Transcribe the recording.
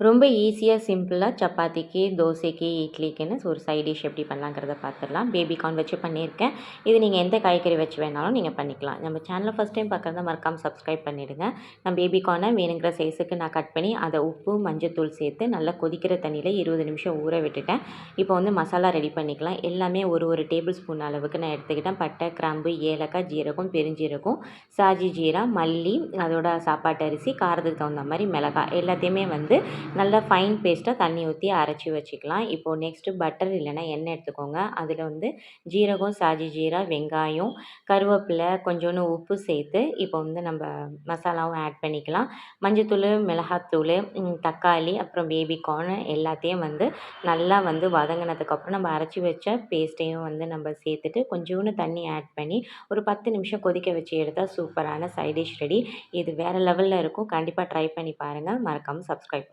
ரொம்ப ஈஸியாக சிம்பிளாக சப்பாத்திக்கு, தோசைக்கு, இட்லிக்குன்னு ஒரு சைட் டிஷ் எப்படி பண்ணலாங்கிறத பார்த்துடலாம். பேபி கார்ன் வச்சு பண்ணியிருக்கேன். இது நீங்கள் எந்த காய்கறி வச்சு வேணாலும் நீங்கள் பண்ணிக்கலாம். நம்ம சேனலை ஃபஸ்ட் டைம் பார்க்குறதா மறக்காமல் சப்ஸ்கிரைப் பண்ணிவிடுங்க. நான் பேபி கார்னை வேணுங்கிற சைஸுக்கு நான் கட் பண்ணி அதை உப்பு, மஞ்சத்தூள் சேர்த்து நல்லா கொதிக்கிற தண்ணியில் 20 நிமிஷம் ஊற விட்டுட்டேன். இப்போ வந்து மசாலா ரெடி பண்ணிக்கலாம். எல்லாமே ஒரு டேபிள் ஸ்பூன் அளவுக்கு நான் எடுத்துக்கிட்டேன். பட்டை, கிராம்பு, ஏலக்காய், ஜீரகம், பெருஞ்சீரகம், சாஜி ஜீரா, மல்லி, அதோட சாப்பாட்டு அரிசி, காரத்துக்கு தகுந்த மாதிரி மிளகாய் எல்லாத்தையுமே வந்து நல்லா ஃபைன் பேஸ்ட்டாக தண்ணி ஊற்றி அரைச்சி வச்சுக்கலாம். இப்போது நெக்ஸ்ட்டு பட்டர் இல்லைன்னா எண்ணெய் எடுத்துக்கோங்க. அதில் வந்து ஜீரகம், சாஜி ஜீரா, வெங்காயம், கருவேப்பிலை, கொஞ்சோண்டு உப்பு சேர்த்து இப்போ வந்து நம்ம மசாலாவும் ஆட் பண்ணிக்கலாம். மஞ்சத்தூள், மிளகாத்தூள், தக்காளி, அப்புறம் பேபி கார்ன் எல்லாத்தையும் வந்து நல்லா வந்து வதங்கினதுக்கப்புறம் நம்ம அரைச்சி வச்ச பேஸ்ட்டையும் வந்து நம்ம சேர்த்துட்டு கொஞ்சோண்டு தண்ணி ஆட் பண்ணி ஒரு 10 நிமிஷம் கொதிக்க வச்சு எடுத்தால் சூப்பரான சைட் டிஷ் ரெடி. இது வேறு லெவலில் இருக்கும். கண்டிப்பாக ட்ரை பண்ணி பாருங்கள். மறக்காமல் சப்ஸ்கிரைப்